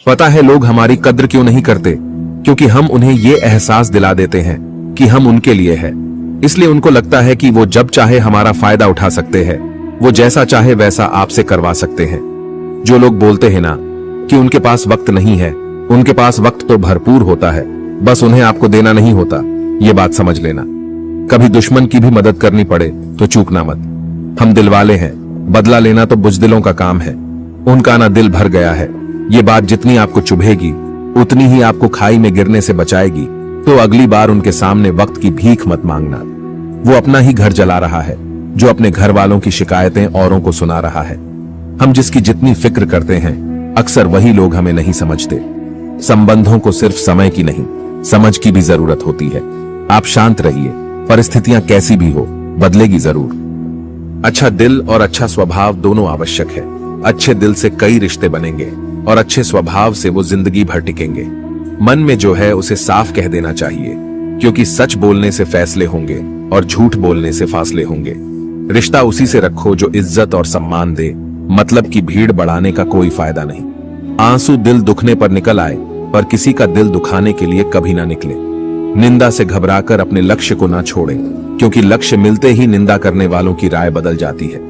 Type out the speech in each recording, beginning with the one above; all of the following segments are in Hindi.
पता है लोग हमारी कद्र क्यों नहीं करते? क्योंकि हम उन्हें ये एहसास दिला देते हैं कि हम उनके लिए है। इसलिए उनको लगता है कि वो जब चाहे हमारा फायदा उठा सकते हैं, वो जैसा चाहे वैसा आपसे करवा सकते हैं। जो लोग बोलते हैं ना कि उनके पास वक्त नहीं है, उनके पास वक्त तो भरपूर होता है, बस उन्हें आपको देना नहीं होता। ये बात समझ लेना। कभी दुश्मन की भी मदद करनी पड़े तो चूकना मत। हम दिलवाले हैं, बदला लेना तो बुजदिलों का काम है। उनका ना दिल भर गया है। ये बात जितनी आपको चुभेगी उतनी ही आपको खाई में गिरने से बचाएगी। तो अगली बार उनके सामने वक्त की भीख मत मांगना। वो अपना ही घर जला रहा है, जो अपने घर वालों की शिकायतें औरों को सुना रहा है। हम जिसकी जितनी फिक्र करते हैं, अक्सर वही लोग हमें नहीं समझते। संबंधों को सिर्फ समय की नहीं, समझ की भी जरूरत होती है। आप शांत रहिए, परिस्थितियां कैसी भी हो, बदलेगी जरूर। अच्छा दिल और अच्छा स्वभाव दोनों आवश्यक है। अच्छे दिल से कई रिश्ते बनेंगे और अच्छे स्वभाव से वो जिंदगी भर टिकेंगे। मन में जो है उसे साफ कह देना चाहिए, क्योंकि सच बोलने से फैसले होंगे और झूठ बोलने से फासले होंगे। रिश्ता उसी से रखो जो इज्जत और सम्मान दे, मतलब की भीड़ बढ़ाने का कोई फायदा नहीं। आंसू दिल दुखने पर निकल आए, पर किसी का दिल दुखाने के लिए कभी ना निकले। निंदा से घबराकर अपने लक्ष्य को ना छोड़ें, क्योंकि लक्ष्य मिलते ही निंदा करने वालों की राय बदल जाती है।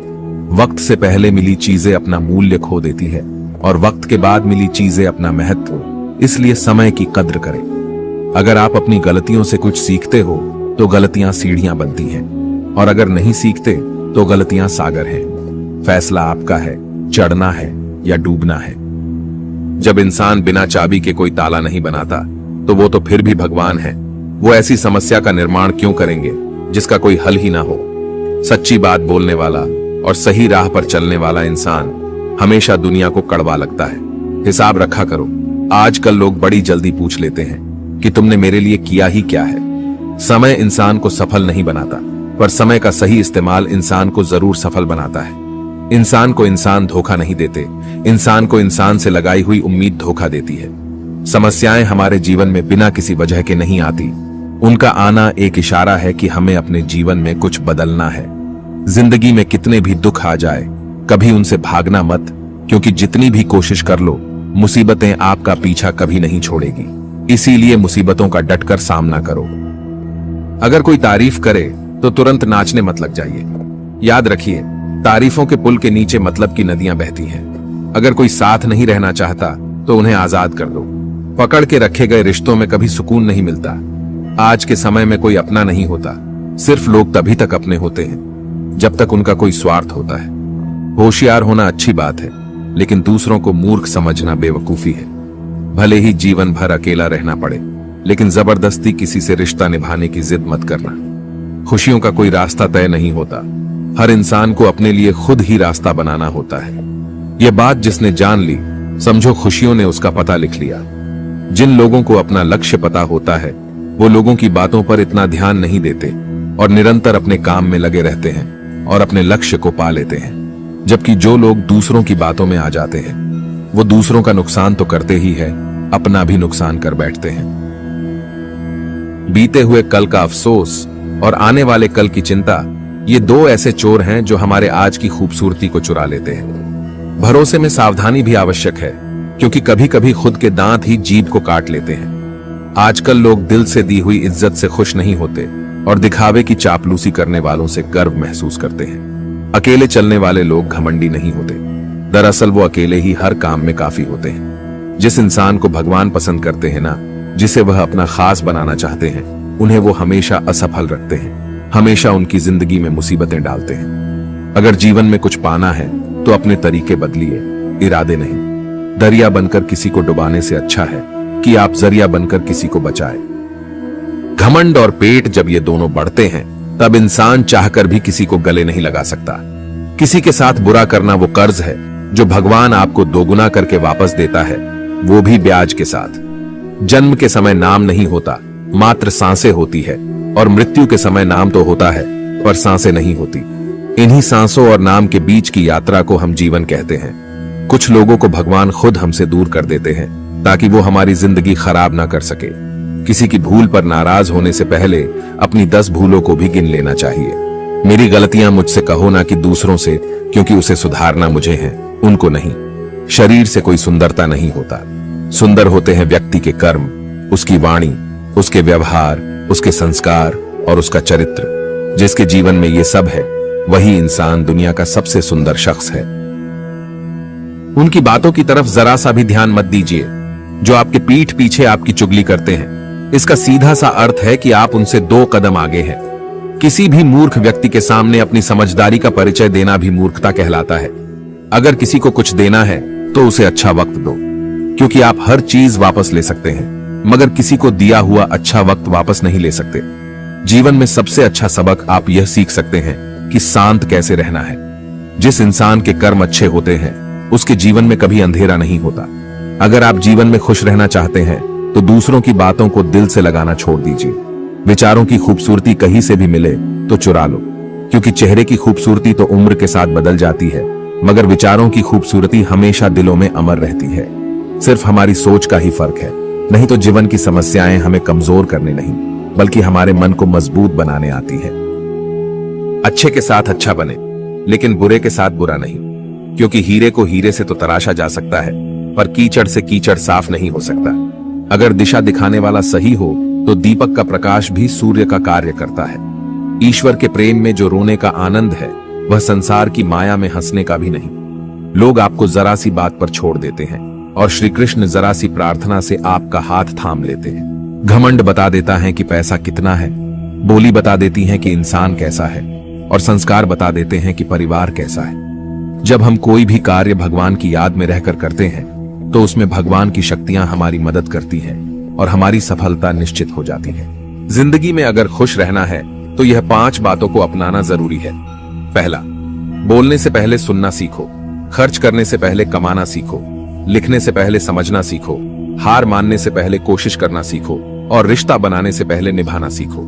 वक्त से पहले मिली चीजें अपना मूल्य खो देती है और वक्त के बाद मिली चीजें अपना महत्व। इसलिए समय की कद्र करें। अगर आप अपनी गलतियों से कुछ सीखते हो तो गलतियां सीढ़ियां बनती हैं, और अगर नहीं सीखते तो गलतियां सागर हैं। फैसला आपका है, चढ़ना है या डूबना है। जब इंसान बिना चाबी के कोई ताला नहीं बनाता तो वो तो फिर भी भगवान है। वो ऐसी समस्या का निर्माण क्यों करेंगे जिसका कोई हल ही ना हो। सच्ची बात बोलने वाला और सही राह पर चलने वाला इंसान हमेशा दुनिया को कड़वा लगता है। हिसाब रखा करो। आजकल लोग बड़ी जल्दी पूछ लेते हैं कि तुमने मेरे लिए किया ही क्या है। समय इंसान को सफल नहीं बनाता, पर समय का सही इस्तेमाल इंसान को जरूर सफल बनाता है। इंसान को इंसान धोखा नहीं देते, इंसान को इंसान से लगाई हुई उम्मीद धोखा देती है। समस्याएं हमारे जीवन में बिना किसी वजह के नहीं आती। उनका आना एक इशारा है कि हमें अपने जीवन में कुछ बदलना है। जिंदगी में कितने भी दुख आ जाए, कभी उनसे भागना मत, क्योंकि जितनी भी कोशिश कर लो, मुसीबतें आपका पीछा कभी नहीं छोड़ेगी। इसीलिए मुसीबतों का डटकर सामना करो। अगर कोई तारीफ करे तो तुरंत नाचने मत लग जाइए। याद रखिए, तारीफों के पुल के नीचे मतलब की नदियां बहती हैं। अगर कोई साथ नहीं रहना चाहता तो उन्हें आजाद कर दो। पकड़ के रखे गए रिश्तों में कभी सुकून नहीं मिलता। आज के समय में कोई अपना नहीं होता। सिर्फ लोग तभी तक अपने होते हैं जब तक उनका कोई स्वार्थ होता है। होशियार होना अच्छी बात है, लेकिन दूसरों को मूर्ख समझना बेवकूफी है। भले ही जीवन भर अकेला रहना पड़े, लेकिन जबरदस्ती किसी से रिश्ता निभाने की जिद मत करना। खुशियों का कोई रास्ता तय नहीं होता। हर इंसान को अपने लिए खुद ही रास्ता बनाना होता है। यह बात जिसने जान ली, समझो खुशियों ने उसका पता लिख लिया। जिन लोगों को अपना लक्ष्य पता होता है, वो लोगों की बातों पर इतना ध्यान नहीं देते और निरंतर अपने काम में लगे रहते हैं और अपने लक्ष्य को पा लेते हैं। जबकि जो लोग दूसरों की बातों में आ जाते हैं, वो दूसरों का नुकसान तो करते ही है, अपना भी नुकसान कर बैठते हैं। बीते हुए कल का अफसोस और आने वाले कल की चिंता, ये दो ऐसे चोर हैं जो हमारे आज की खूबसूरती को चुरा लेते हैं। भरोसे में सावधानी भी आवश्यक है, क्योंकि कभी कभी खुद के दांत ही जीभ को काट लेते हैं। आजकल लोग दिल से दी हुई इज्जत से खुश नहीं होते और दिखावे की चापलूसी करने वालों से गर्व महसूस करते हैं। अकेले चलने वाले लोग घमंडी नहीं होते। दरअसल वो अकेले ही हर काम में काफी होते हैं। जिस इंसान को भगवान पसंद करते हैं ना, जिसे वह अपना खास बनाना चाहते हैं, उन्हें वो हमेशा असफल रखते हैं, हमेशा उनकी जिंदगी में मुसीबतें डालते हैं। अगर जीवन में कुछ पाना है तो अपने तरीके बदलिए, इरादे नहीं। दरिया बनकर किसी को डुबाने से अच्छा है कि आप जरिया बनकर किसी को बचाए। घमंड और पेट जब ये दोनों बढ़ते हैं, तब इंसान चाहकर भी किसी को गले नहीं लगा सकता। किसी के साथ बुरा करना वो कर्ज है जो भगवान आपको दोगुना करके वापस देता है, वो भी ब्याज के साथ। जन्म के समय नाम नहीं होता, मात्र सांसें होती है, और मृत्यु के समय नाम तो होता है पर सांसें नहीं होती। इन्हीं सांसों और नाम के बीच की यात्रा को हम जीवन कहते हैं। कुछ लोगों को भगवान खुद हमसे दूर कर देते हैं ताकि वो हमारी जिंदगी खराब ना कर सके। किसी की भूल पर नाराज होने से पहले अपनी 10 भूलों को भी गिन लेना चाहिए। मेरी गलतियां मुझसे कहो ना कि दूसरों से, क्योंकि उसे सुधारना मुझे है, उनको नहीं। शरीर से कोई सुंदरता नहीं होता, सुंदर होते हैं व्यक्ति के कर्म, उसकी वाणी, उसके व्यवहार, उसके संस्कार और उसका चरित्र। जिसके जीवन में ये सब है वही इंसान दुनिया का सबसे सुंदर शख्स है। उनकी बातों की तरफ जरा सा भी ध्यान मत दीजिए जो आपके पीठ पीछे आपकी चुगली करते हैं। इसका सीधा सा अर्थ है कि आप उनसे 2 कदम आगे हैं। किसी भी मूर्ख व्यक्ति के सामने अपनी समझदारी का परिचय देना भी मूर्खता कहलाता है। अगर किसी को कुछ देना है तो उसे अच्छा वक्त दो, क्योंकि आप हर चीज वापस ले सकते हैं, मगर किसी को दिया हुआ अच्छा वक्त वापस नहीं ले सकते। जीवन में सबसे अच्छा सबक आप यह सीख सकते हैं कि शांत कैसे रहना है। जिस इंसान के कर्म अच्छे होते हैं उसके जीवन में कभी अंधेरा नहीं होता। अगर आप जीवन में खुश रहना चाहते हैं तो दूसरों की बातों को दिल से लगाना छोड़ दीजिए। विचारों की खूबसूरती कहीं से भी मिले तो चुरा लो, क्योंकि चेहरे की खूबसूरती तो उम्र के साथ बदल जाती है, मगर विचारों की खूबसूरती हमेशा दिलों में अमर रहती है। सिर्फ हमारी सोच का ही फर्क है। नहीं तो जीवन की समस्याएं हमें कमजोर करने नहीं बल्कि हमारे मन को मजबूत बनाने आती है। अच्छे के साथ अच्छा बने, लेकिन बुरे के साथ बुरा नहीं, क्योंकि हीरे को हीरे से तो तराशा जा सकता है, पर कीचड़ से कीचड़ साफ नहीं हो सकता। अगर दिशा दिखाने वाला सही हो तो दीपक का प्रकाश भी सूर्य का कार्य करता है। ईश्वर के प्रेम में जो रोने का आनंद है वह संसार की माया में हंसने का भी नहीं। लोग आपको जरा सी बात पर छोड़ देते हैं और श्री कृष्ण जरा सी प्रार्थना से आपका हाथ थाम लेते हैं। घमंड बता देता है कि पैसा कितना है, बोली बता देती है कि इंसान कैसा है, और संस्कार बता देते हैं कि परिवार कैसा है। जब हम कोई भी कार्य भगवान की याद में रहकर करते हैं तो उसमें भगवान की शक्तियां हमारी मदद करती हैं और हमारी सफलता निश्चित हो जाती है। जिंदगी में अगर खुश रहना है तो यह 5 बातों को अपनाना जरूरी है। पहला, बोलने से पहले सुनना सीखो, खर्च करने से पहले कमाना सीखो, लिखने से पहले समझना सीखो, हार मानने से पहले कोशिश करना सीखो और रिश्ता बनाने से पहले निभाना सीखो।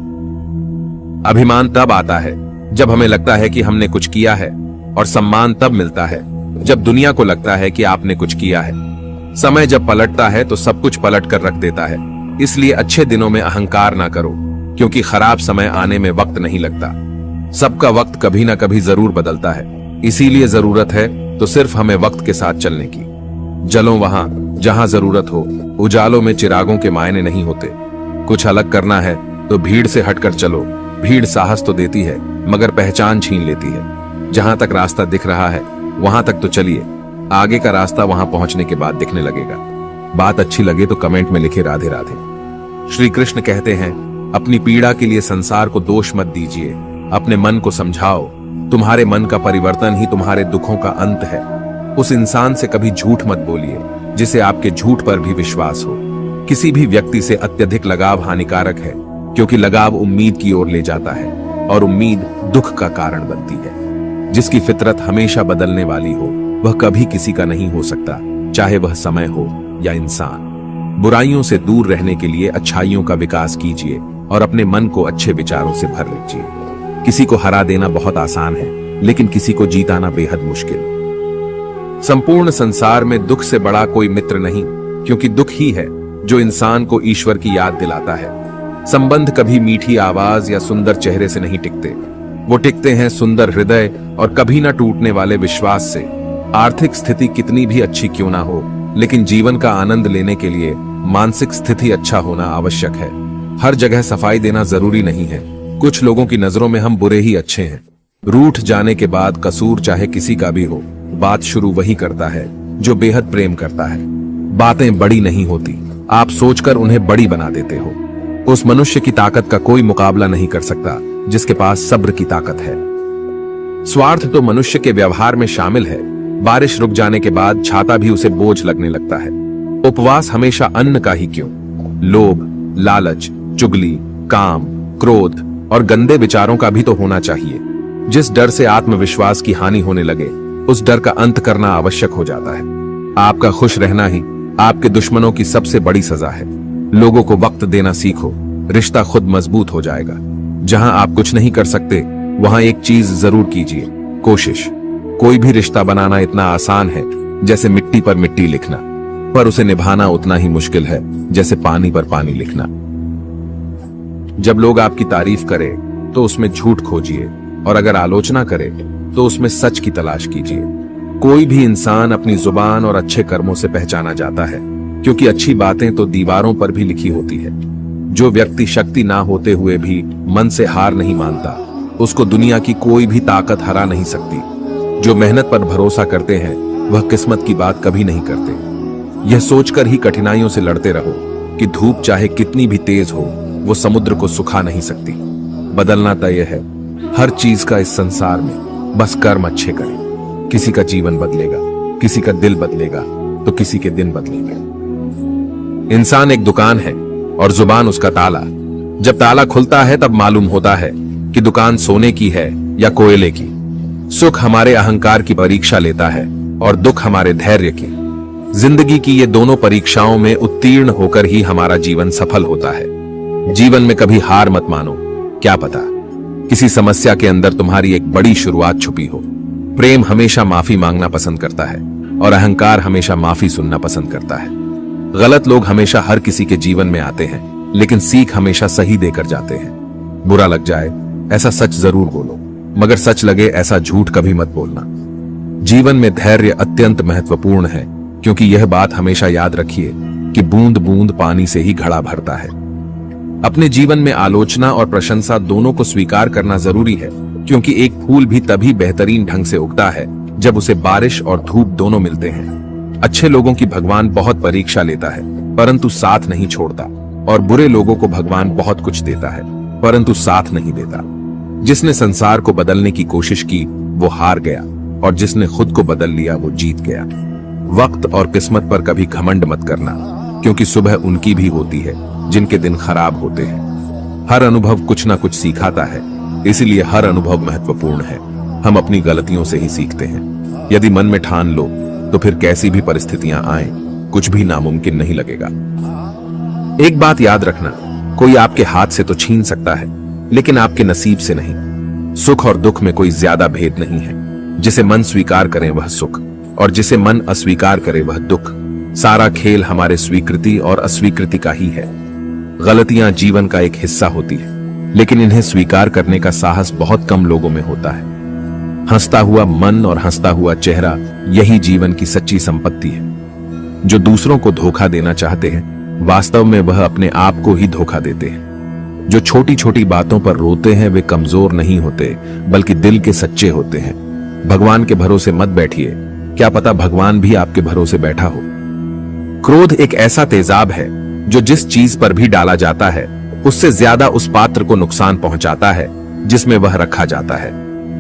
अभिमान तब आता है जब हमें लगता है कि हमने कुछ किया है, और सम्मान तब मिलता है जब दुनिया को लगता है कि आपने कुछ किया है। समय जब पलटता है तो सब कुछ पलट कर रख देता है। इसलिए अच्छे दिनों में अहंकार ना करो, क्योंकि खराब समय आने में वक्त नहीं लगता। सबका वक्त कभी ना कभी जरूर बदलता है, इसीलिए जरूरत है तो सिर्फ हमें वक्त के साथ चलने की। चलो वहां जहां जरूरत हो। उजालों में चिरागों के मायने नहीं होते। कुछ अलग करना है तो भीड़ से हटकर चलो। भीड़ साहस तो देती है मगर पहचान छीन लेती है। जहां तक रास्ता दिख रहा है वहां तक तो चलिए, आगे का रास्ता वहां पहुंचने के बाद दिखने लगेगा। बात अच्छी लगे तो कमेंट में लिखे राधे राधे। श्री कृष्ण कहते हैं, अपनी पीड़ा के लिए संसार को दोष मत दीजिए, अपने मन को समझाओ। तुम्हारे मन का परिवर्तन ही तुम्हारे दुखों का अंत है। उस इंसान से कभी झूठ मत बोलिए जिसे आपके झूठ पर भी विश्वास हो। किसी भी व्यक्ति से अत्यधिक लगाव हानिकारक है, क्योंकि लगाव उम्मीद की ओर ले जाता है और उम्मीद दुख का कारण बनती है। जिसकी फितरत हमेशा बदलने वाली हो वह कभी किसी का नहीं हो सकता, चाहे वह समय हो या इंसान। बुराइयों से दूर रहने के लिए अच्छाइयों का विकास कीजिए और अपने मन को अच्छे विचारों से भर लीजिए। किसी को हरा देना बहुत आसान है, लेकिन किसी को जीताना बेहद मुश्किल। संपूर्ण संसार में दुख से बड़ा कोई मित्र नहीं, क्योंकि दुख ही है जो इंसान को ईश्वर की याद दिलाता है। संबंध कभी मीठी आवाज या सुंदर चेहरे से नहीं टिकते, वो टिकते हैं सुंदर हृदय और कभी ना टूटने वाले विश्वास से। आर्थिक स्थिति कितनी भी अच्छी क्यों ना हो, लेकिन जीवन का आनंद लेने के लिए मानसिक स्थिति अच्छा होना आवश्यक है। हर जगह सफाई देना जरूरी नहीं है। कुछ लोगों की नजरों में हम बुरे ही अच्छे हैं। रूठ जाने के बाद कसूर चाहे किसी का भी हो, बात शुरू वही करता है जो बेहद प्रेम करता है। बातें बड़ी नहीं होती, आप सोचकर उन्हें बड़ी बना देते हो। उस मनुष्य की ताकत का कोई मुकाबला नहीं कर सकता जिसके पास सब्र की ताकत है। स्वार्थ तो मनुष्य के व्यवहार में शामिल है। बारिश रुक जाने के बाद छाता भी उसे बोझ लगने लगता है। उपवास हमेशा अन्न का ही क्यों? लोभ, लालच, चुगली, काम, क्रोध और गंदे विचारों का भी तो होना चाहिए। जिस डर से आत्मविश्वास की हानि होने लगे, उस डर का अंत करना आवश्यक हो जाता है। आपका खुश रहना ही आपके दुश्मनों की सबसे बड़ी सजा है। लोगों को वक्त देना सीखो, रिश्ता खुद मजबूत हो जाएगा। जहां आप कुछ नहीं कर सकते वहां एक चीज जरूर कीजिए, कोशिश। कोई भी रिश्ता बनाना इतना आसान है जैसे मिट्टी पर मिट्टी लिखना, पर उसे निभाना उतना ही मुश्किल है जैसे पानी पर पानी लिखना। जब लोग आपकी तारीफ करें तो उसमें झूठ खोजिए, और अगर आलोचना करे तो उसमें सच की तलाश कीजिए। कोई भी इंसान अपनी जुबान और अच्छे कर्मों से पहचाना जाता है। क्योंकि अच्छी बातें तो दीवारों पर भी लिखी होती है। जो व्यक्ति शक्ति ना होते हुए भी मन से हार नहीं मानता, उसको दुनिया की कोई भी ताकत हरा नहीं सकती। जो मेहनत पर भरोसा करते हैं वह किस्मत की बात कभी नहीं करते। यह सोचकर ही कठिनाइयों से लड़ते रहो कि धूप चाहे कितनी भी तेज हो, वो समुद्र को सुखा नहीं सकती। बदलना तय है हर चीज का इस संसार में, बस कर्म अच्छे करें। किसी का जीवन बदलेगा, किसी का दिल बदलेगा, तो किसी के दिन बदलेंगे। इंसान एक दुकान है और जुबान उसका ताला। जब ताला खुलता है तब मालूम होता है कि दुकान सोने की है या कोयले की। सुख हमारे अहंकार की परीक्षा लेता है और दुख हमारे धैर्य की। जिंदगी की ये दोनों परीक्षाओं में उत्तीर्ण होकर ही हमारा जीवन सफल होता है। जीवन में कभी हार मत मानो, क्या पता किसी समस्या के अंदर तुम्हारी एक बड़ी शुरुआत छुपी हो। प्रेम हमेशा माफी मांगना पसंद करता है और अहंकार हमेशा माफी सुनना पसंद करता है। गलत लोग हमेशा हर किसी के जीवन में आते हैं, लेकिन सीख हमेशा सही देकर जाते हैं। बुरा लग जाए ऐसा सच जरूर बोलो, मगर सच लगे ऐसा झूठ कभी मत बोलना। जीवन में धैर्य अत्यंत महत्वपूर्ण है, क्योंकि यह बात हमेशा याद रखिए कि बूंद बूंद पानी से ही घड़ा भरता है। अपने जीवन में आलोचना और प्रशंसा दोनों को स्वीकार करना जरूरी है, क्योंकि एक फूल भी तभी बेहतरीन ढंग से उगता है जब उसे बारिश और धूप दोनों मिलते हैं। अच्छे लोगों की भगवान बहुत परीक्षा लेता है, परंतु साथ नहीं छोड़ता, और बुरे लोगों को भगवान बहुत कुछ देता है, परंतु साथ नहीं देता। जिसने संसार को बदलने की कोशिश की वो हार गया, और जिसने खुद को बदल लिया वो जीत गया। वक्त और किस्मत पर कभी घमंड मत करना, क्योंकि सुबह उनकी भी होती है जिनके दिन खराब होते हैं। हर अनुभव कुछ ना कुछ सिखाता है, इसलिए हर अनुभव महत्वपूर्ण है। हम अपनी गलतियों से ही सीखते हैं। यदि मन में ठान लो तो फिर कैसी भी परिस्थितियां आए, कुछ भी नामुमकिन नहीं लगेगा। एक बात याद रखना, कोई आपके हाथ से तो छीन सकता है, लेकिन आपके नसीब से नहीं। सुख और दुख में कोई ज्यादा भेद नहीं है। जिसे मन स्वीकार करे वह सुख, और जिसे मन अस्वीकार करे वह दुख। सारा खेल हमारे स्वीकृति और अस्वीकृति का ही है। गलतियां जीवन का एक हिस्सा होती है, लेकिन इन्हें स्वीकार करने का साहस बहुत कम लोगों में होता है। हंसता हुआ मन और हंसता हुआ चेहरा, यही जीवन की सच्ची संपत्ति है। जो दूसरों को धोखा देना चाहते हैं, वास्तव में वह अपने आप को ही धोखा देते हैं। जो छोटी छोटी बातों पर रोते हैं वे कमजोर नहीं होते, बल्कि दिल के सच्चे होते हैं। भगवान के भरोसे मत बैठिए, क्या पता भगवान भी आपके भरोसे बैठा हो। क्रोध एक ऐसा तेजाब है जो जिस चीज पर भी डाला जाता है उससे ज्यादा उस पात्र को नुकसान पहुंचाता है जिसमें वह रखा जाता है।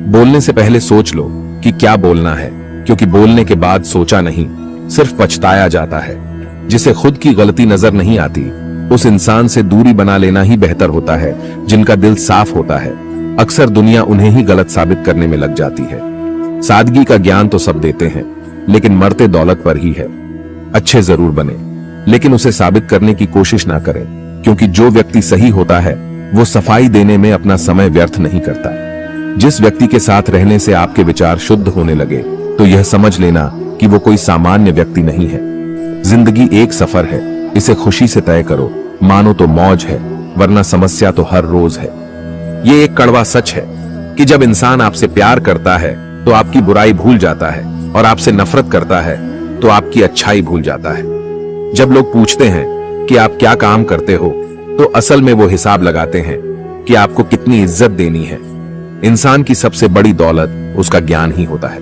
बोलने से पहले सोच लो कि क्या बोलना है, क्योंकि बोलने के बाद सोचा नहीं, सिर्फ पछताया जाता है। जिसे खुद की गलती नजर नहीं आती, उस इंसान से दूरी बना लेना ही बेहतर होता है। जिनका दिल साफ होता है, अक्सर दुनिया उन्हें ही गलत साबित करने में लग जाती है। सादगी का ज्ञान तो सब देते हैं, लेकिन मरते दौलत पर ही है। अच्छे जरूर बने, लेकिन उसे साबित करने की कोशिश ना करें, क्योंकि जो व्यक्ति सही होता है वो सफाई देने में अपना समय व्यर्थ नहीं करता। जिस व्यक्ति के साथ रहने से आपके विचार शुद्ध होने लगे, तो यह समझ लेना कि वो कोई सामान्य व्यक्ति नहीं है। जिंदगी एक सफर है, इसे खुशी से तय करो, मानो तो मौज है, वरना समस्या तो हर रोज है। ये एक कड़वा सच है कि जब इंसान आपसे प्यार करता है तो आपकी बुराई भूल जाता है, और आपसे नफरत करता है तो आपकी अच्छाई भूल जाता है। जब लोग पूछते हैं कि आप क्या काम करते हो, तो असल में वो हिसाब लगाते हैं कि आपको कितनी इज्जत देनी है। इंसान की सबसे बड़ी दौलत उसका ज्ञान ही होता है।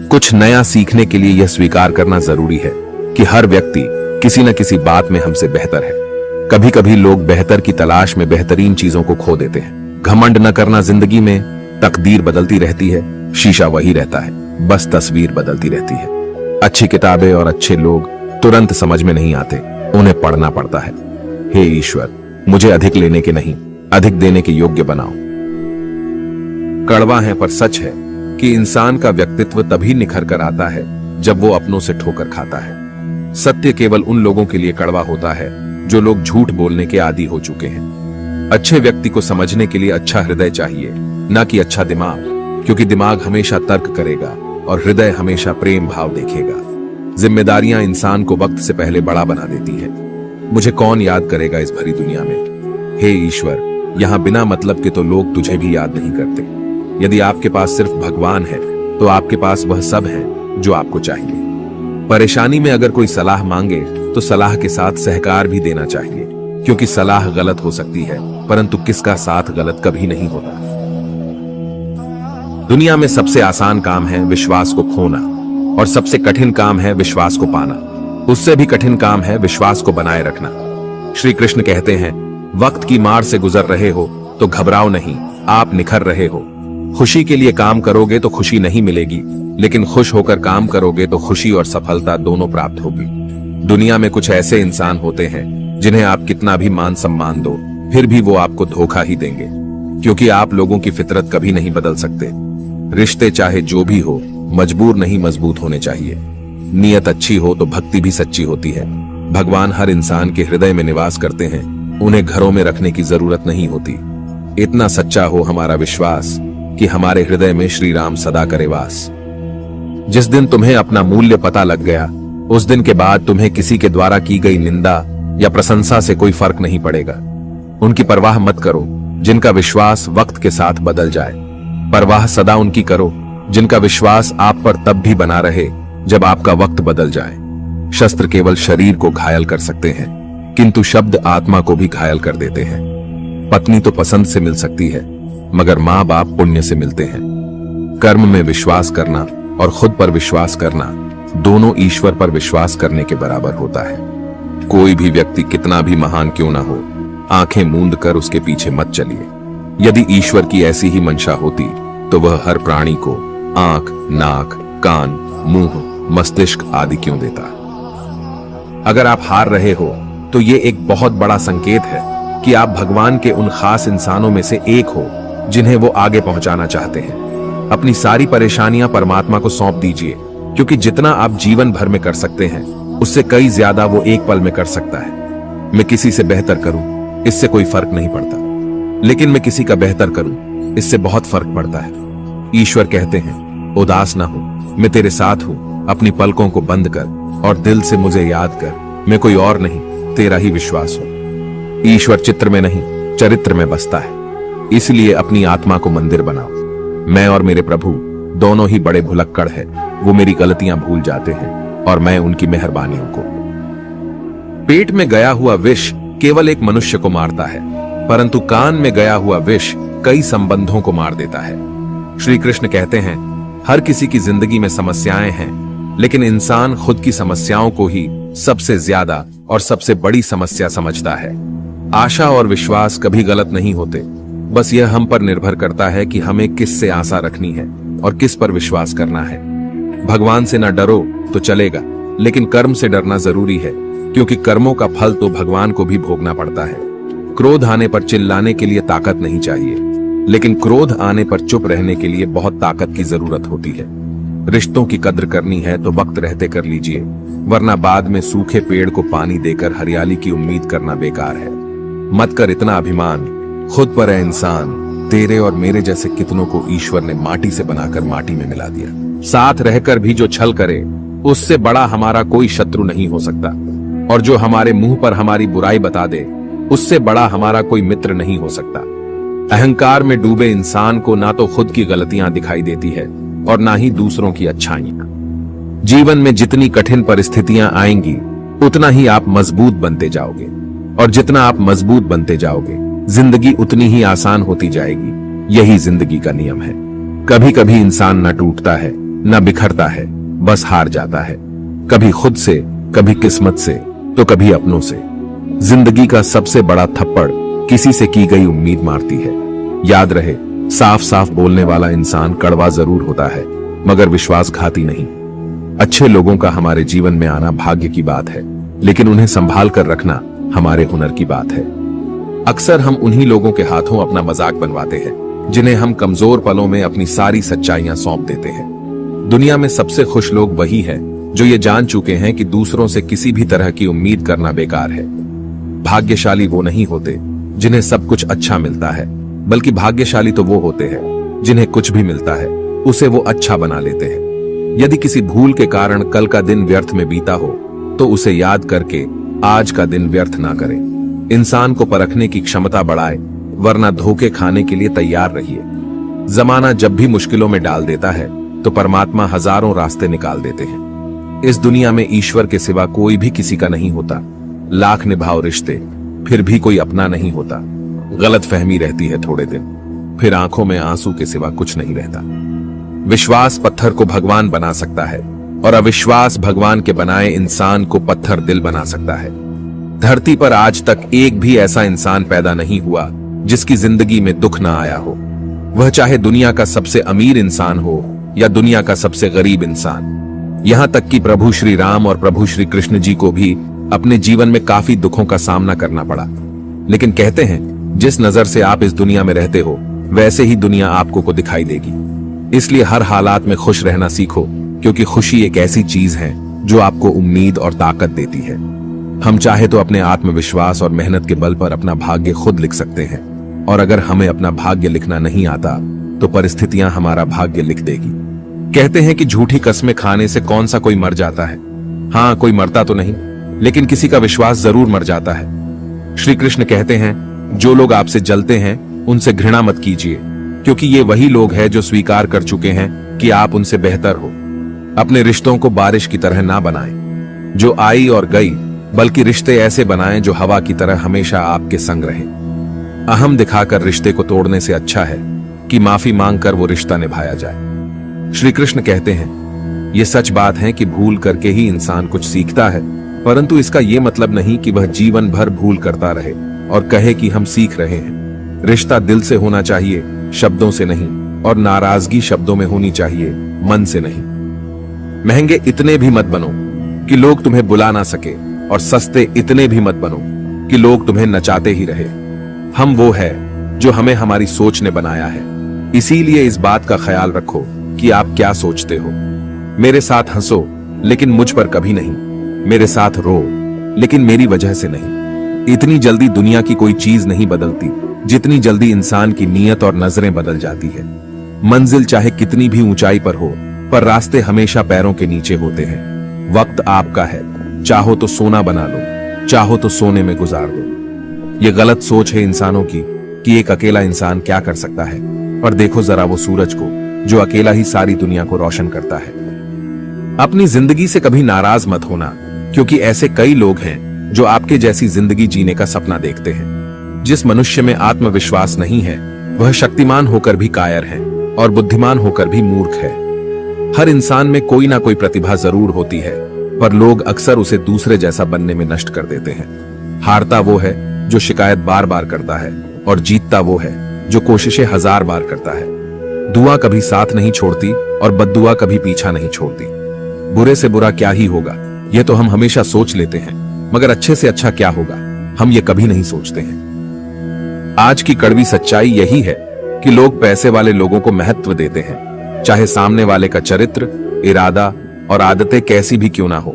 कुछ नया सीखने के लिए यह स्वीकार करना जरूरी है कि हर व्यक्ति किसी न किसी बात में हमसे बेहतर है। कभी कभी लोग बेहतर की तलाश में बेहतरीन चीजों को खो देते हैं। घमंड न करना, जिंदगी में तकदीर बदलती रहती है, शीशा वही रहता है, बस तस्वीर बदलती रहती है। अच्छी किताबें और अच्छे लोग तुरंत समझ में नहीं आते, उन्हें पढ़ना पड़ता है। हे ईश्वर, मुझे अधिक लेने के नहीं, अधिक देने के योग्य बनाओ। कड़वा है पर सच है कि इंसान का व्यक्तित्व तभी निखर कर आता है जब वो अपनों से ठोकर खाता है। सत्य केवल उन लोगों के लिए कड़वा होता है जो लोग झूठ बोलने के आदी हो चुके हैं। अच्छे व्यक्ति को समझने के लिए अच्छा हृदय चाहिए, न कि अच्छा दिमाग, क्योंकि दिमाग हमेशा तर्क करेगा और हृदय हमेशा प्रेम भाव देखेगा। जिम्मेदारियां इंसान को वक्त से पहले बड़ा बना देती है। मुझे कौन याद करेगा इस भरी दुनिया में। हे ईश्वर, यहाँ बिना मतलब के तो लोग तुझे भी याद नहीं करते। यदि आपके पास सिर्फ भगवान है तो आपके पास वह सब है जो आपको चाहिए। परेशानी में अगर कोई सलाह मांगे तो सलाह के साथ सहकार भी देना चाहिए, क्योंकि सलाह गलत हो सकती है परंतु किसका साथ गलत कभी नहीं होता। दुनिया में सबसे आसान काम है विश्वास को खोना और सबसे कठिन काम है विश्वास को पाना। उससे भी कठिन काम है विश्वास को बनाए रखना। श्री कृष्ण कहते हैं, वक्त की मार से गुजर रहे हो तो घबराओ नहीं, आप निखर रहे हो। खुशी के लिए काम करोगे तो खुशी नहीं मिलेगी, लेकिन खुश होकर काम करोगे तो खुशी और सफलता दोनों प्राप्त होगी। दुनिया में कुछ ऐसे इंसान होते हैं जिन्हें आप कितना भी मान सम्मान दो फिर भी वो आपको धोखा ही देंगे, क्योंकि आप लोगों की फितरत कभी नहीं बदल सकते। रिश्ते चाहे जो भी हो मजबूर नहीं मजबूत होने चाहिए। नियत अच्छी हो तो भक्ति भी सच्ची होती है। भगवान हर इंसान के हृदय में निवास करते हैं, उन्हें घरों में रखने की जरूरत नहीं होती। इतना सच्चा हो हमारा विश्वास कि हमारे हृदय में श्री राम सदा करे वास। जिस दिन तुम्हें अपना मूल्य पता लग गया उस दिन के बाद तुम्हें किसी के द्वारा की गई निंदा या प्रशंसा से कोई फर्क नहीं पड़ेगा। उनकी परवाह मत करो जिनका विश्वास वक्त के साथ बदल जाए। परवाह सदा उनकी करो जिनका विश्वास आप पर तब भी बना रहे जब आपका वक्त बदल जाए। शस्त्र केवल शरीर को घायल कर सकते हैं, किंतु शब्द आत्मा को भी घायल कर देते हैं। पत्नी तो पसंद से मिल सकती है, मगर माँ बाप पुण्य से मिलते हैं। कर्म में विश्वास करना और खुद पर विश्वास करना दोनों ईश्वर पर विश्वास करने के बराबर होता है। कोई भी व्यक्ति कितना भी महान क्यों ना हो, आंखें मूंद कर उसके पीछे मत चलिए। यदि ईश्वर की ऐसी ही मंशा होती तो वह हर प्राणी को आंख, नाक, कान, मुंह, मस्तिष्क आदि क्यों देता। अगर आप हार रहे हो तो ये एक बहुत बड़ा संकेत है कि आप भगवान के उन खास इंसानों में से एक हो जिन्हें वो आगे पहुंचाना चाहते हैं। अपनी सारी परेशानियां परमात्मा को सौंप दीजिए, क्योंकि जितना आप जीवन भर में कर सकते हैं उससे कई ज्यादा वो एक पल में कर सकता है। मैं किसी से बेहतर करूं इससे कोई फर्क नहीं पड़ता, लेकिन मैं किसी का बेहतर करूं इससे बहुत फर्क पड़ता है। ईश्वर कहते हैं, उदास ना हो, मैं तेरे साथ हूं। अपनी पलकों को बंद कर और दिल से मुझे याद कर, मैं कोई और नहीं, तेरा ही विश्वास हूं। ईश्वर चित्र में नहीं चरित्र में बसता है, इसलिए अपनी आत्मा को मंदिर बनाओ। मैं और मेरे प्रभु दोनों ही बड़े भुलक्कड़ हैं। वो मेरी गलतियां भूल जाते हैं और मैं उनकी मेहरबानियों को। पेट में गया हुआ विष केवल एक मनुष्य को मारता है, परंतु कान में गया हुआ विष कई संबंधों को मार देता है। श्री कृष्ण कहते हैं, हर किसी की जिंदगी में समस्याएं हैं, लेकिन इंसान खुद की समस्याओं को ही सबसे ज्यादा और सबसे बड़ी समस्या समझता है। आशा और विश्वास कभी गलत नहीं होते, बस यह हम पर निर्भर करता है कि हमें किस से आशा रखनी है और किस पर विश्वास करना है। भगवान से न डरो तो चलेगा, लेकिन कर्म से डरना जरूरी है, क्योंकि कर्मों का फल तो भगवान को भी भोगना पड़ता है। क्रोध आने पर चिल्लाने के लिए ताकत नहीं चाहिए, लेकिन क्रोध आने पर चुप रहने के लिए बहुत ताकत की जरूरत होती है। रिश्तों की कद्र करनी है तो वक्त रहते कर लीजिए, वरना बाद में सूखे पेड़ को पानी देकर हरियाली की उम्मीद करना बेकार है। मत कर इतना अभिमान, खुद पर है इंसान। तेरे और मेरे जैसे कितनों को ईश्वर ने माटी से बनाकर माटी में मिला दिया। साथ रहकर भी जो छल करे उससे बड़ा हमारा कोई शत्रु नहीं हो सकता, और जो हमारे मुंह पर हमारी बुराई बता दे उससे बड़ा हमारा कोई मित्र नहीं हो सकता। अहंकार में डूबे इंसान को ना तो खुद की गलतियां दिखाई देती है और ना ही दूसरों की अच्छाइयां। जीवन में जितनी कठिन परिस्थितियां आएंगी उतना ही आप मजबूत बनते जाओगे, और जितना आप मजबूत बनते जाओगे जिंदगी उतनी ही आसान होती जाएगी। यही जिंदगी का नियम है। कभी कभी इंसान न टूटता है न बिखरता है, बस हार जाता है। कभी खुद से, कभी किस्मत से, तो कभी अपनों से। जिंदगी का सबसे बड़ा थप्पड़ किसी से की गई उम्मीद मारती है। याद रहे, साफ साफ बोलने वाला इंसान कड़वा जरूर होता है, मगर विश्वासघाती नहीं। अच्छे लोगों का हमारे जीवन में आना भाग्य की बात है, लेकिन उन्हें संभाल कर रखना हमारे हुनर की बात है। अक्सर हम उन्हीं लोगों के हाथों अपना मजाक बनवाते हैं जिन्हें हम कमजोर पलों में अपनी सारी सच्चाइयां सौंप देते हैं। दुनिया में सबसे खुश लोग वही हैं जो ये जान चुके हैं कि दूसरों से किसी भी तरह की उम्मीद करना बेकार है। भाग्यशाली वो नहीं होते जिन्हें सब कुछ अच्छा मिलता है, बल्कि भाग्यशाली तो वो होते हैं जिन्हें कुछ भी मिलता है उसे वो अच्छा बना लेते हैं। यदि किसी भूल के कारण कल का दिन व्यर्थ में बीता हो तो उसे याद करके आज का दिन व्यर्थ ना करें। इंसान को परखने की क्षमता बढ़ाए, वरना धोखे खाने के लिए तैयार रहिए। जमाना जब भी मुश्किलों में डाल देता है तो परमात्मा हजारों रास्ते निकाल देते हैं। इस दुनिया में ईश्वर के सिवा कोई भी किसी का नहीं होता। लाख निभाओ रिश्ते, फिर भी कोई अपना नहीं होता। गलत फहमी रहती है थोड़े दिन, फिर आंखों में आंसू के सिवा कुछ नहीं रहता। विश्वास पत्थर को भगवान बना सकता है और अविश्वास भगवान के बनाए इंसान को पत्थर दिल बना सकता है। धरती पर आज तक एक भी ऐसा इंसान पैदा नहीं हुआ जिसकी जिंदगी में दुख ना आया हो, वह चाहे दुनिया का सबसे अमीर इंसान हो या दुनिया का सबसे गरीब इंसान। यहां तक कि प्रभु श्री राम और प्रभु श्री कृष्ण जी को भी अपने जीवन में काफी दुखों का सामना करना पड़ा। लेकिन कहते हैं जिस नजर से आप इस दुनिया में रहते हो वैसे ही दुनिया आपको को दिखाई देगी। इसलिए हर हालात में खुश रहना सीखो, क्योंकि खुशी एक ऐसी चीज है जो आपको उम्मीद और ताकत देती है। हम चाहे तो अपने आत्मविश्वास और मेहनत के बल पर अपना भाग्य खुद लिख सकते हैं, और अगर हमें अपना भाग्य लिखना नहीं आता तो परिस्थितियां हमारा भाग्य लिख देगी। कहते हैं कि झूठी कस्में खाने से कौन सा कोई मर जाता है। हाँ, कोई मरता तो नहीं, लेकिन किसी का विश्वास जरूर मर जाता है। श्री कृष्ण कहते हैं जो लोग आपसे जलते हैं उनसे घृणा मत कीजिए, क्योंकि ये वही लोग हैं जो स्वीकार कर चुके हैं कि आप उनसे बेहतर हो। अपने रिश्तों को बारिश की तरह ना बनाएं जो आई और गई, बल्कि रिश्ते ऐसे बनाएं जो हवा की तरह हमेशा आपके संग रहें। अहम दिखाकर रिश्ते को तोड़ने से अच्छा है कि माफी मांगकर वो रिश्ता निभाया जाए। श्री कृष्ण कहते हैं ये सच बात है कि भूल करके ही इंसान कुछ सीखता है, परंतु इसका यह मतलब नहीं कि वह जीवन भर भूल करता रहे और कहे कि हम सीख रहे हैं। रिश्ता दिल से होना चाहिए, शब्दों से नहीं, और नाराजगी शब्दों में होनी चाहिए, मन से नहीं। महंगे इतने भी मत बनो कि लोग तुम्हें बुला ना सके, और सस्ते इतने भी मत बनो कि लोग तुम्हें नचाते ही रहे। हम वो है जो हमें हमारी सोच ने बनाया है, इसीलिए इस बात का ख्याल रखो कि आप क्या सोचते हो। मेरे साथ हंसो लेकिन मुझ पर कभी नहीं, मेरे साथ रो लेकिन मेरी वजह से नहीं। इतनी जल्दी दुनिया की कोई चीज नहीं बदलती जितनी जल्दी इंसान की नीयत और नजरें बदल जाती है। मंजिल चाहे कितनी भी ऊंचाई पर हो, पर रास्ते हमेशा पैरों के नीचे होते हैं। वक्त आपका है, चाहो तो सोना बना लो, चाहो तो सोने में गुजार दो। ये गलत सोच है इंसानों की कि एक अकेला इंसान क्या कर सकता है, पर देखो जरा वो सूरज को जो अकेला ही सारी दुनिया को रोशन करता है। अपनी जिंदगी से कभी नाराज मत होना, क्योंकि ऐसे कई लोग हैं जो आपके जैसी जिंदगी जीने का सपना देखते हैं। जिस मनुष्य में आत्मविश्वास नहीं है वह शक्तिमान होकर भी कायर है और बुद्धिमान होकर भी मूर्ख है। हर इंसान में कोई ना कोई प्रतिभा जरूर होती है, पर लोग अक्सर उसे दूसरे जैसा बनने में नष्ट कर देते हैं। हारता वो है जो शिकायत बार बार करता है, और जीतता वो है जो कोशिशें 1000 बार करता है। दुआ कभी साथ नहीं छोड़ती और बद्दुआ कभी पीछा नहीं छोड़ती। बुरे से बुरा क्या ही होगा ये तो हम हमेशा सोच लेते हैं, मगर अच्छे से अच्छा क्या होगा हम ये कभी नहीं सोचते हैं। आज की कड़वी सच्चाई यही है कि लोग पैसे वाले लोगों को महत्व देते हैं, चाहे सामने वाले का चरित्र, इरादा और आदतें कैसी भी क्यों ना हो।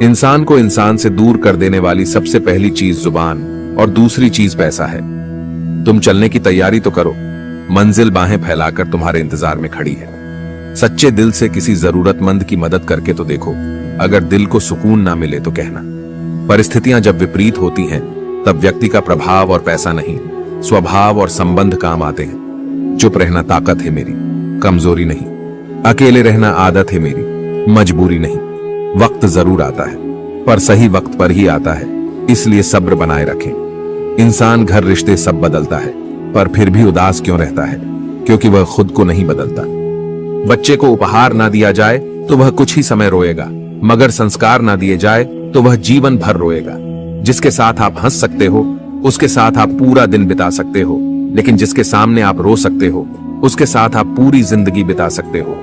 इंसान को इंसान से दूर कर देने वाली सबसे पहली चीज जुबान और दूसरी चीज पैसा है। तुम चलने की तैयारी तो करो, मंजिल बाहें फैलाकर तुम्हारे इंतजार में खड़ी है। सच्चे दिल से किसी जरूरतमंद की मदद करके तो देखो, अगर दिल को सुकून ना मिले तो कहना। परिस्थितियां जब विपरीत होती हैं तब व्यक्ति का प्रभाव और पैसा नहीं, स्वभाव और संबंध काम आते हैं। चुप रहना ताकत है मेरी, कमजोरी नहीं। अकेले रहना आदत है मेरी, मजबूरी नहीं। वक्त जरूर आता है, पर सही वक्त पर ही आता है, इसलिए सब्र बनाए रखें। इंसान, घर, रिश्ते सब बदलता है, पर फिर भी उदास क्यों रहता है? क्योंकि वह खुद को नहीं बदलता। बच्चे को उपहार ना दिया जाए तो वह कुछ ही समय रोएगा, मगर संस्कार ना दिए जाए तो वह जीवन भर रोएगा। जिसके साथ आप हंस सकते हो उसके साथ आप पूरा दिन बिता सकते हो, लेकिन जिसके सामने आप रो सकते हो उसके साथ आप पूरी जिंदगी बिता सकते हो।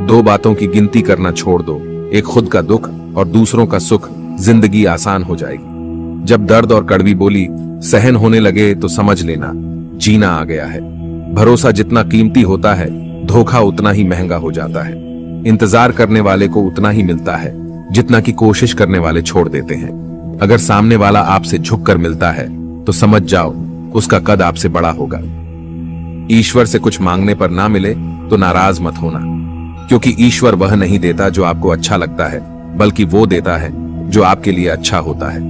2 बातों की गिनती करना छोड़ दो, एक खुद का दुख और दूसरों का सुख। जिंदगी आसान हो जाएगी। जब दर्द और कड़वी बोली सहन होने लगे तो समझ लेना जीना आ गया है। भरोसा जितना कीमती होता है, धोखा उतना ही महंगा हो जाता है। इंतजार करने वाले को उतना ही मिलता है जितना कि कोशिश करने वाले छोड़ देते हैं। अगर सामने वाला आपसे झुककर मिलता है तो समझ जाओ उसका कद आपसे बड़ा होगा। ईश्वर से कुछ मांगने पर ना मिले तो नाराज मत होना, क्योंकि ईश्वर वह नहीं देता जो आपको अच्छा लगता है, बल्कि वो देता है जो आपके लिए अच्छा होता है।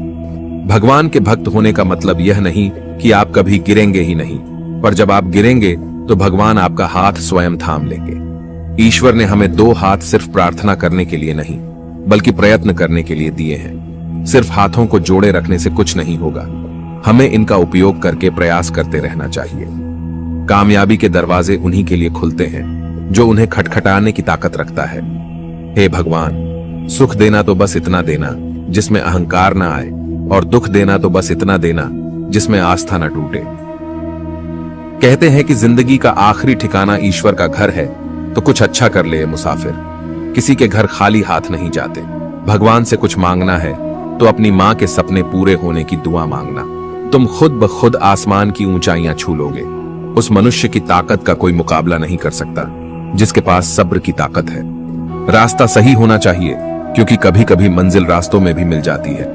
भगवान के भक्त होने का मतलब यह नहीं कि आप कभी गिरेंगे ही नहीं, पर जब आप गिरेंगे तो भगवान आपका हाथ स्वयं थाम लेंगे। ईश्वर ने हमें 2 हाथ सिर्फ प्रार्थना करने के लिए नहीं, बल्कि प्रयत्न करने के लिए दिए हैं। सिर्फ हाथों को जोड़े रखने से कुछ नहीं होगा, हमें इनका उपयोग करके प्रयास करते रहना चाहिए। कामयाबी के दरवाजे उन्हीं के लिए खुलते हैं जो उन्हें खटखटाने की ताकत रखता है। हे भगवान, सुख देना तो बस इतना देना जिसमें अहंकार ना आए, और दुख देना तो बस इतना देना जिसमें आस्था न टूटे। कहते हैं कि जिंदगी का आखिरी ठिकाना ईश्वर का घर है, तो कुछ अच्छा कर ले मुसाफिर। किसी के घर खाली हाथ नहीं जाते। भगवान से कुछ मांगना है तो अपनी मां के सपने पूरे होने की दुआ मांगना। तुम खुद ब खुद आसमान की ऊंचाइयां छू लोगे। उस मनुष्य की ताकत का कोई मुकाबला नहीं कर सकता जिसके पास सब्र की ताकत है। रास्ता सही होना चाहिए, क्योंकि कभी कभी मंजिल रास्तों में भी मिल जाती है।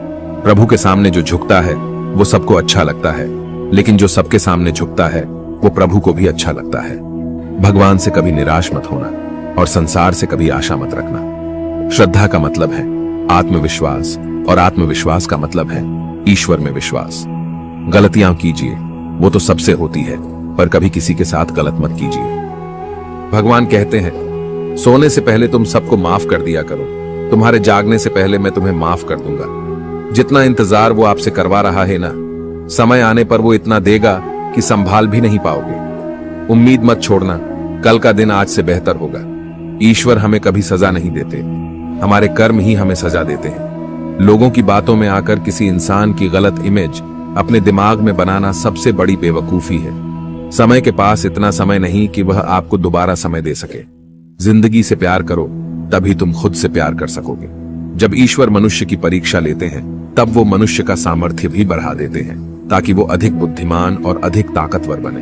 प्रभु के सामने जो झुकता है वो सबको अच्छा लगता है, लेकिन जो सबके सामने झुकता है वो प्रभु को भी अच्छा लगता है। भगवान से कभी निराश मत होना और संसार से कभी आशा मत रखना। श्रद्धा का मतलब है आत्मविश्वास, और आत्मविश्वास का मतलब है ईश्वर में विश्वास। गलतियां कीजिए, वो तो सबसे होती है, पर कभी किसी के साथ गलत मत कीजिए। भगवान कहते हैं, सोने से पहले तुम सबको माफ कर दिया करो, तुम्हारे जागने से पहले मैं तुम्हें माफ कर दूंगा। जितना इंतजार वो आपसे करवा रहा है ना, समय आने पर वो इतना देगा कि संभाल भी नहीं पाओगे। उम्मीद मत छोड़ना, कल का दिन आज से बेहतर होगा। ईश्वर हमें कभी सजा नहीं देते, हमारे कर्म ही हमें सजा देते हैं। लोगों की बातों में आकर किसी इंसान की गलत इमेज अपने दिमाग में बनाना सबसे बड़ी बेवकूफी है। समय के पास इतना समय नहीं कि वह आपको दोबारा समय दे सके। जिंदगी से प्यार करो, तभी तुम खुद से प्यार कर सकोगे। जब ईश्वर मनुष्य की परीक्षा लेते हैं, तब वो मनुष्य का सामर्थ्य भी बढ़ा देते हैं, ताकि वो अधिक बुद्धिमान और अधिक ताकतवर बने।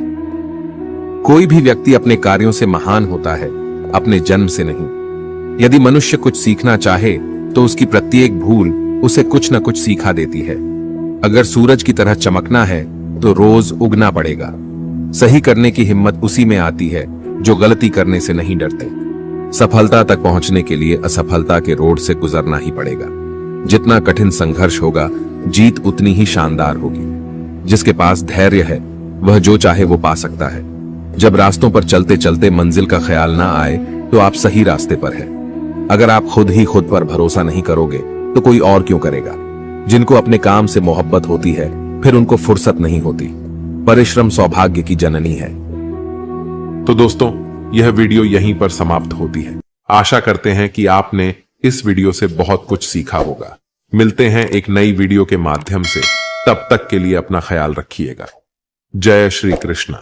कोई भी व्यक्ति अपने कार्यों से महान होता है, अपने जन्म से नहीं। यदि मनुष्य कुछ सीखना चाहे तो उसकी प्रत्येक भूल उसे कुछ न कुछ सिखा देती है। अगर सूरज की तरह चमकना है तो रोज उगना पड़ेगा। सही करने की हिम्मत उसी में आती है जो गलती करने से नहीं डरते। सफलता तक पहुंचने के लिए असफलता के रोड से गुजरना ही पड़ेगा। जितना कठिन संघर्ष होगा, जीत उतनी ही शानदार होगी। जिसके पास धैर्य है वह जो चाहे वो पा सकता है। जब रास्तों पर चलते चलते मंजिल का ख्याल ना आए तो आप सही रास्ते पर हैं। अगर आप खुद ही खुद पर भरोसा नहीं करोगे तो कोई और क्यों करेगा। जिनको अपने काम से मोहब्बत होती है, फिर उनको फुर्सत नहीं होती। परिश्रम सौभाग्य की जननी है। तो दोस्तों, यह वीडियो यहीं पर समाप्त होती है। आशा करते हैं कि आपने इस वीडियो से बहुत कुछ सीखा होगा। मिलते हैं एक नई वीडियो के माध्यम से। तब तक के लिए अपना ख्याल रखिएगा। जय श्री कृष्ण।